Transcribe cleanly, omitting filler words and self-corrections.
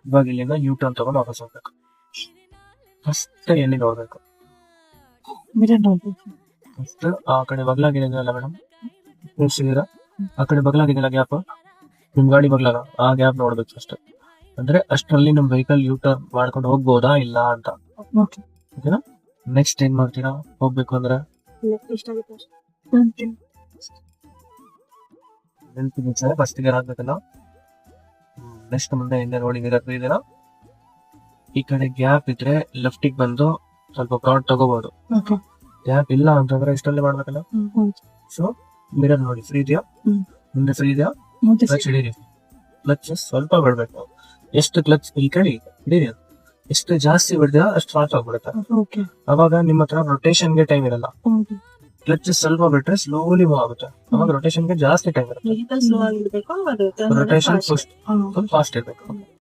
ಇವಾಗ ಇಲ್ಲಿಂದ U turn ತಗೊಂಡು ವಾಪಸ್ ಹೋಗ್ಬೇಕು. ಫಸ್ಟ್ ಎಲ್ಲಿಗೆ ಹೋಗ್ಬೇಕು? ಮಿರರ್ ನೋಡ್ಬೇಕು. ಫಸ್ಟ್ ಆ ಕಡೆ ಬಗ್ಲಾಗಿದೆಯಲ್ಲ ಮೇಡಮ್, ತೋರಿಸಿದೀರಾ? ಆ ಕಡೆ ಬಗ್ಲಾಗಿದೆಯಲ್ಲ ಗ್ಯಾಪ್, ನಿಮ್ ಗಾಡಿ ಬಗ್ಲಾಗ ಆ ಗ್ಯಾಪ್ ನೋಡ್ಬೇಕು ಫಸ್ಟ್. ಅಂದ್ರೆ ಅಷ್ಟರಲ್ಲಿ ನಮ್ ವೆಹಿಕಲ್ ಯೂ ಟರ್ನ್ ಮಾಡ್ಕೊಂಡು ಹೋಗ್ಬೋದಾ ಇಲ್ಲ ಅಂತ. ಓಕೆ. ಓಕೆನಾ? ನೆಕ್ಸ್ಟ್ ಏನ್ ಮಾಡ್ತೀರಾ ಹೋಗ್ಬೇಕು ಅಂದ್ರೆ? ಎಷ್ಟಾಗುತ್ತೆ? ನೆನಪಿಗೆ ಫಸ್ಟ್ ಗೇರ್ ಹಾಕ್ಬೇಕಲ್ಲ. ನೆಕ್ಸ್ಟ್ ಮುಂದೆ ಹಿಂದೆ ನೋಡಿ ಮಿರರ್ ಇದೆಯಲ್ಲ, ಈ ಕಡೆ ಗ್ಯಾಪ್ ಇದ್ರೆ ಲೆಫ್ಟಿಗೆ ಬಂದು ಸ್ವಲ್ಪ ಕಾರ್ಡ್ ತಗೋಬಹುದು. ಓಕೆ. ಗ್ಯಾಪ್ ಇಲ್ಲ ಅಂತಂದ್ರೆ ಇಷ್ಟಲ್ಲೇ ಮಾಡ್ಬೇಕಲ್ಲ. ಸೊ ಮಿರರ್ ನೋಡಿ ಫ್ರೀ ಇದೆಯಾ, ಮುಂದೆ ಫ್ರೀ ಇದೆಯಾ, ಕ್ಲಚ್ ಹಿಡೀರಿ. ಕ್ಲಚ್ ಸ್ವಲ್ಪ ಬಿಡ್ಬೇಕು. ಎಷ್ಟು ಕ್ಲಚ್ ಈ ಕಡೆ ಹಿಡೀರಿ, ಎಷ್ಟು ಜಾಸ್ತಿ ಬಿಡ್ತೀರಾ ಅಷ್ಟು ಫಾಸ್ಟ್ ಆಗ್ಬಿಡುತ್ತೆ. ಓಕೆ. ಅವಾಗ ನಿಮ್ಮ ಹತ್ರ ರೊಟೇಷನ್ಗೆ ಟೈಮ್ ಇರಲ್ಲ. ಕ್ಲಚ್ ಸ್ವಲ್ಪ ಬಿಟ್ರೆ ಸ್ಲೋಲಿ ಮೂವ್ ಆಗುತ್ತೆ. ಅವಾಗ ರೊಟೇಷನ್ಗೆ ಜಾಸ್ತಿ ಟೈಮ್ ಇರುತ್ತೆ. ವೆಹಿಕಲ್ ಸ್ಲೋ ಆಗಿರ್ಬೇಕು, ರೊಟೇಷನ್ ಫಸ್ಟ್ ಫಾಸ್ಟ್ ಇರ್ಬೇಕು.